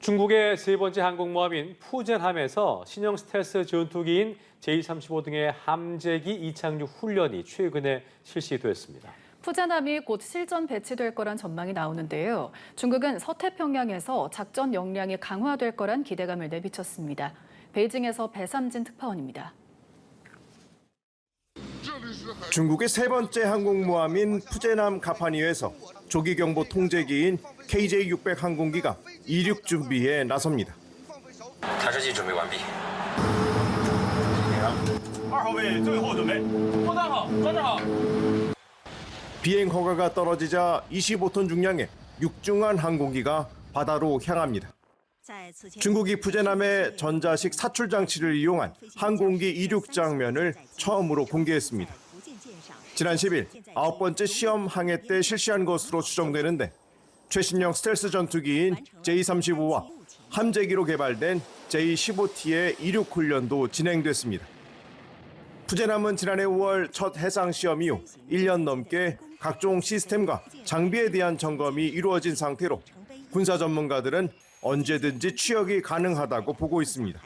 중국의 세 번째 항공모함인 푸젠함에서 신형 스텔스 전투기인 J-35 등의 함재기 이착륙 훈련이 최근에 실시됐습니다. 푸젠함이 곧 실전 배치될 거란 전망이 나오는데요. 중국은 서태평양에서 작전 역량이 강화될 거란 기대감을 내비쳤습니다. 베이징에서 배삼진 특파원입니다. 중국의 세 번째 항공모함인 푸젠함 가파니에서 조기경보 통제기인 KJ-600 항공기가 이륙 준비에 나섭니다. 探视机准备完毕。2号位最后准备，装弹好，装置好。 비행 허가가 떨어지자 25톤 중량의 육중한 항공기가 바다로 향합니다. 중국이 푸젠함의 전자식 사출 장치를 이용한 항공기 이륙 장면을 처음으로 공개했습니다. 지난 10일 9번째 시험 항해 때 실시한 것으로 추정되는데 최신형 스텔스 전투기인 J-35와 함재기로 개발된 J-15T의 이륙 훈련도 진행됐습니다. 푸젠함은 지난해 5월 첫 해상 시험 이후 1년 넘게 각종 시스템과 장비에 대한 점검이 이루어진 상태로 군사 전문가들은 언제든지 취역이 가능하다고 보고 있습니다.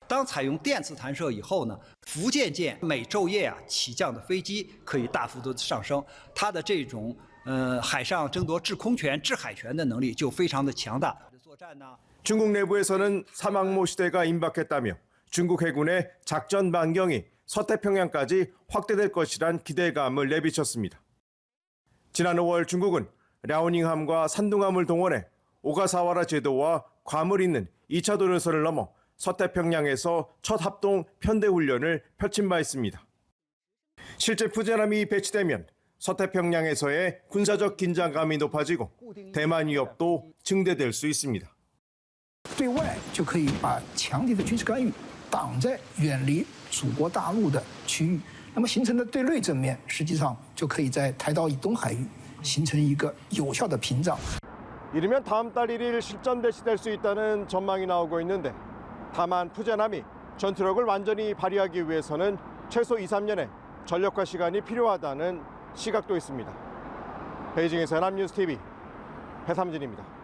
当采用电磁弹射以后呢，福建舰每昼夜起降的飞机可以大幅度上升，它的这种海上争夺制空权、制海权的能力就非常的强大。 중국 내부에서는 사막모 시대가 임박했다며 중국 해군의 작전 반경이 서태평양까지 확대될 것이란 기대감을 내비쳤습니다. 지난 5월 중국은 랴오닝함과 산둥함을 동원해 오가사와라 제도와 괌을 잇는 2차 도료선을 넘어 서태평양에서 첫 합동 편대훈련을 펼친 바 있습니다. 실제 푸젠함이 배치되면 서태평양에서의 군사적 긴장감이 높아지고 대만 위협도 증대될 수 있습니다. 对外就可以把强敌的军事干预挡在远离祖国大陆的区域，那么形成的对内正面，实际上就可以在台岛以东海域形成一个有效的屏障。 이르면 다음 달 1일 실전 배치될 수 있다는 전망이 나오고 있는데 다만 푸젠함이 전투력을 완전히 발휘하기 위해서는 최소 2~3년의 전력화 시간이 필요하다는 시각도 있습니다. 베이징에서 연합뉴스TV 배삼진입니다.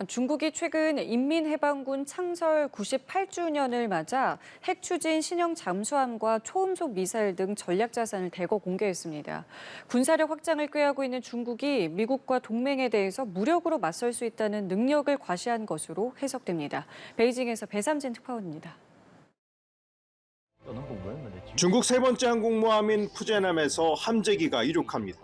중국이 최근 인민해방군 창설 98주년을 맞아 핵 추진 신형 잠수함과 초음속 미사일 등 전략 자산을 대거 공개했습니다. 군사력 확장을 꾀하고 있는 중국이 미국과 동맹에 대해서 무력으로 맞설 수 있다는 능력을 과시한 것으로 해석됩니다. 베이징에서 배삼진 특파원입니다. 중국 세 번째 항공모함인 푸젠함에서 함재기가 이륙합니다.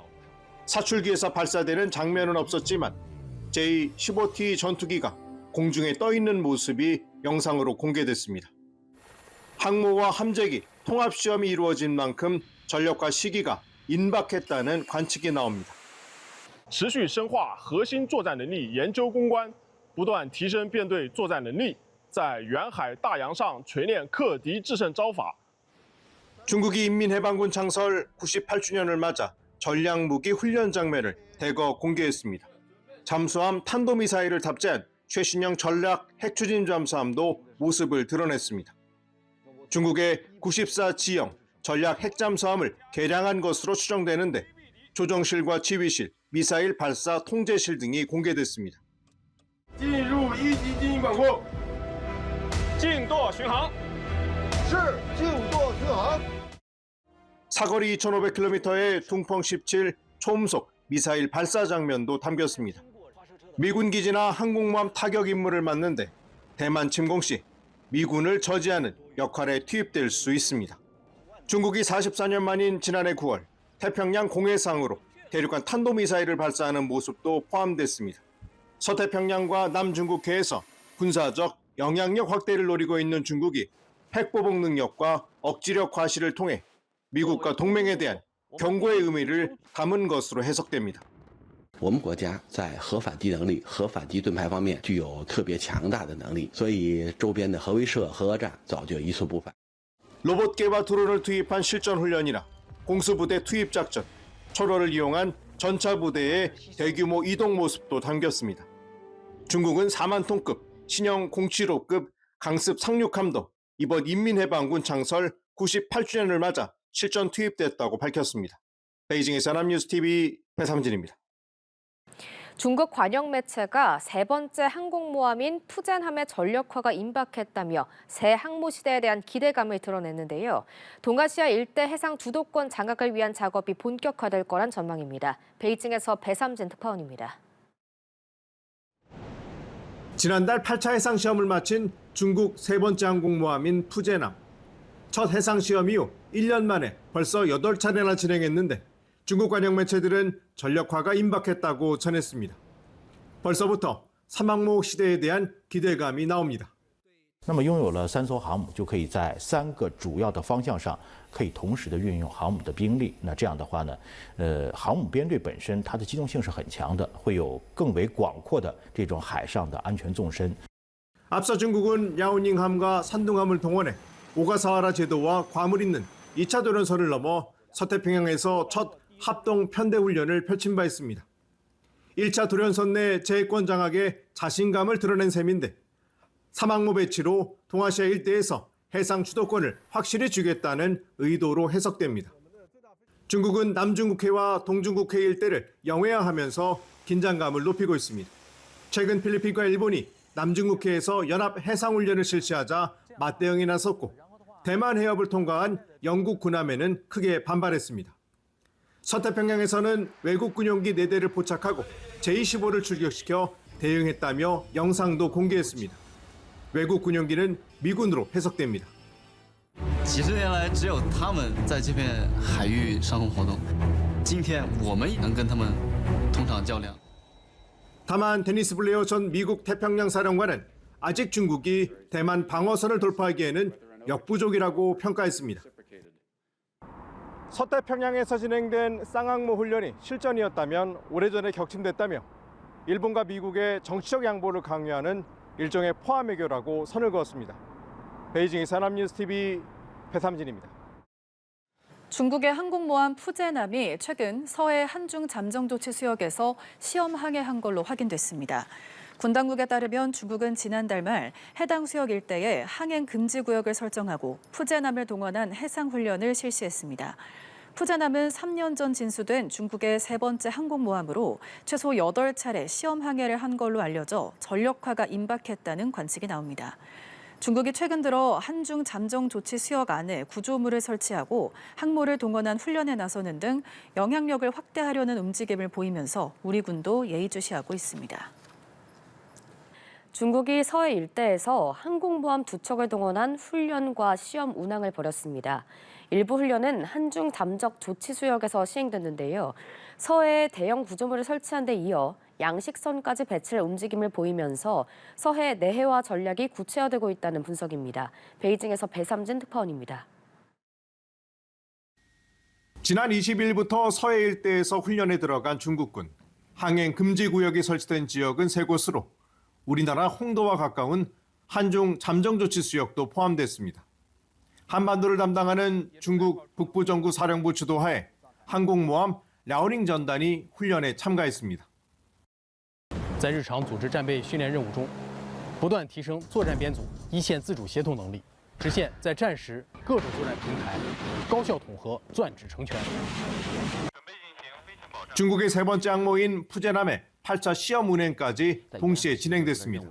사출기에서 발사되는 장면은 없었지만 J-15T 전투기가 공중에 떠 있는 모습이 영상으로 공개됐습니다. 항모와 함재기 통합 시험이 이루어진 만큼 전력화 시기가 임박했다는 관측이 나옵니다. 持续深化核心作战能力研究攻关，不断提升编队作战能力，在远海大洋上锤炼克敌制胜招法。 중국이 인민해방군 창설 98주년을 맞아 전략무기 훈련 장면을 대거 공개했습니다. 잠수함 탄도미사일을 탑재한 최신형 전략 핵추진 잠수함도 모습을 드러냈습니다. 중국의 94G형 전략 핵잠수함을 개량한 것으로 추정되는데 조정실과 지휘실, 미사일 발사 통제실 등이 공개됐습니다. 进入一级经营管控，静舵巡航。是，静舵巡航。 사거리 2,500km의 둥펑 17 초음속 미사일 발사 장면도 담겼습니다. 미군 기지나 항공모함 타격 임무를 맡는데 대만 침공 시 미군을 저지하는 역할에 투입될 수 있습니다. 중국이 44년 만인 지난해 9월 태평양 공해상으로 대륙간 탄도미사일을 발사하는 모습도 포함됐습니다. 서태평양과 남중국해에서 군사적 영향력 확대를 노리고 있는 중국이 핵보복 능력과 억지력 과시를 통해 미국과 동맹에 대한 경고의 의미를 담은 것으로 해석됩니다. 我们国家在核反击能力、核反击盾牌方面具有特别强大的能力，所以周边的核威慑、核讹战早就一触不返。 로봇계와 드론을 투입한 실전 훈련이나 공수부대 투입 작전, 철호를 이용한 전차 부대의 대규모 이동 모습도 담겼습니다. 중국은 4만 톤급 신형 075급 강습 상륙함도 이번 인민해방군 창설 98주년을 맞아 실전 투입됐다고 밝혔습니다. 베이징에서 연합뉴스TV 배삼진입니다. 중국 관영 매체가 세 번째 항공모함인 푸젠함의 전력화가 임박했다며 새 항모 시대에 대한 기대감을 드러냈는데요. 동아시아 일대 해상 주도권 장악을 위한 작업이 본격화될 거란 전망입니다. 베이징에서 배삼진 특파원입니다. 지난달 8차 해상 시험을 마친 중국 세 번째 항공모함인 푸젠함. 첫 해상 시험 이후 1년 만에 벌써 8차례나 진행했는데 중국 관영 매체들은 전력화가 임박했다고 전했습니다. 벌써부터 삼항모 시대에 대한 기대감이 나옵니다. 那么拥有了3艘航母，就可以在3个主要的方向上可以同时的运用航母的兵力。那这样的话呢，航母编队本身它的机动性是很强的，会有更为广阔的这种海上的安全纵深。 앞서 중국은 야오닝함과 산둥함을 동원해 오가사와라 제도와 과물 있는 2차 도련선을 넘어 서태평양에서 첫 합동 편대 훈련을 펼친 바 있습니다. 1차 도련선 내 제해권 장악에 자신감을 드러낸 셈인데 삼항모 배치로 동아시아 일대에서 해상 주도권을 확실히 주겠다는 의도로 해석됩니다. 중국은 남중국해와 동중국해 일대를 영해화하면서 긴장감을 높이고 있습니다. 최근 필리핀과 일본이 남중국해에서 연합 해상훈련을 실시하자 맞대응에 나섰고 대만 해협을 통과한 영국 군함에는 크게 반발했습니다. 서태평양에서는 외국 군용기 4대를 포착하고 J-15를 출격시켜 대응했다며 영상도 공개했습니다. 외국 군용기는 미군으로 해석됩니다. 几十年来，只有他们在这片海域上空活动。今天我们也能跟他们同场较量。 다만 데니스 블레어 전 미국 태평양 사령관은 아직 중국이 대만 방어선을 돌파하기에는 역부족이라고 평가했습니다. 서태평양에서 진행된 쌍항모 훈련이 실전이었다면 오래전에 격침됐다며 일본과 미국의 정치적 양보를 강요하는 일종의 포함외교라고 선을 그었습니다. 베이징의 산업뉴스TV 배삼진입니다. 중국의 항공모함 푸젠함이 최근 서해 한중 잠정조치 수역에서 시험 항해한 걸로 확인됐습니다. 군 당국에 따르면 중국은 지난달 말 해당 수역 일대에 항행 금지 구역을 설정하고 푸젠함을 동원한 해상 훈련을 실시했습니다. 푸젠함은 3년 전 진수된 중국의 세 번째 항공모함으로 최소 8차례 시험 항해를 한 걸로 알려져 전력화가 임박했다는 관측이 나옵니다. 중국이 최근 들어 한중 잠정 조치 수역 안에 구조물을 설치하고 항모를 동원한 훈련에 나서는 등 영향력을 확대하려는 움직임을 보이면서 우리 군도 예의주시하고 있습니다. 중국이 서해 일대에서 항공모함 2척을 동원한 훈련과 시험 운항을 벌였습니다. 일부 훈련은 한중 잠적 조치 수역에서 시행됐는데요. 서해에 대형 구조물을 설치한 데 이어 양식선까지 배치할 움직임을 보이면서 서해 내해화 전략이 구체화되고 있다는 분석입니다. 베이징에서 배삼진 특파원입니다. 지난 20일부터 서해 일대에서 훈련에 들어간 중국군. 항행 금지 구역이 설치된 지역은 3곳으로 우리나라 홍도와 가까운 한중 잠정조치 수역도 포함됐습니다. 한반도를 담당하는 중국 북부정구 사령부 주도하에 항공모함 랴오닝 전단이 훈련에 참가했습니다. 在日常组织战备训练任务中，不断提升作战编组一线自主协同能力，实现在战时各种作战平台高效统合、钻指成全。 중국의 세 번째 항모인 푸젠함의 8차 시험 운행까지 동시에 진행됐습니다.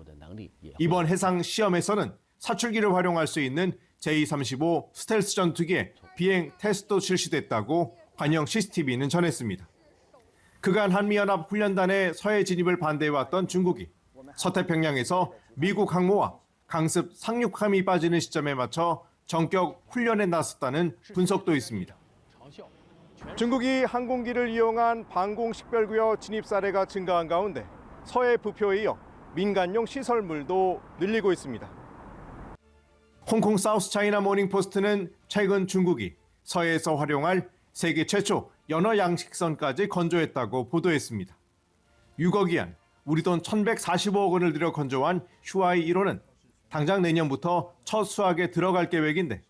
이번 해상 시험에서는 사출기를 활용할 수 있는 J-35 스텔스 전투기의 비행 테스트도 실시됐다고 관영 CCTV는 전했습니다. 그간 한미연합 훈련단의 서해 진입을 반대해왔던 중국이 서태평양에서 미국 항모와 강습 상륙함이 빠지는 시점에 맞춰 전격 훈련에 나섰다는 분석도 있습니다. 중국이 항공기를 이용한 방공 식별구역 진입 사례가 증가한 가운데 서해 부표에 이어 민간용 시설물도 늘리고 있습니다. 홍콩 사우스 차이나 모닝포스트는 최근 중국이 서해에서 활용할 세계 최초 연어 양식선까지 건조했다고 보도했습니다. 6억 위안, 우리 돈 1,145억 원을 들여 건조한 슈아이 1호는 당장 내년부터 첫 수확에 들어갈 계획인데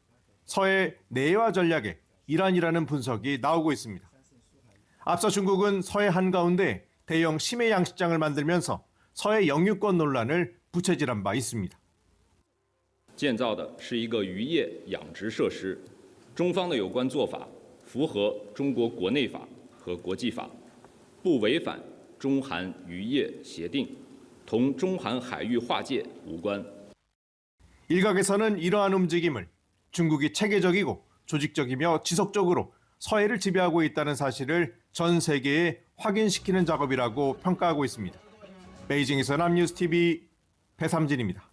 서해 내해화 전략에 일환이라는 분석이 나오고 있습니다. 앞서 중국은 서해 한가운데 대형 심해 양식장을 만들면서 서해 영유권 논란을 부채질한 바 있습니다. 建造的是一个渔业养殖设施，中方的有关做法符合中国国内法和国际法，不违反中韩渔业协定，同中韩海域划界无关。 일각에서는 이러한 움직임을 중국이 체계적이고 조직적이며 지속적으로 서해를 지배하고 있다는 사실을 전 세계에 확인시키는 작업이라고 평가하고 있습니다. 베이징에서 남뉴스TV 배삼진입니다.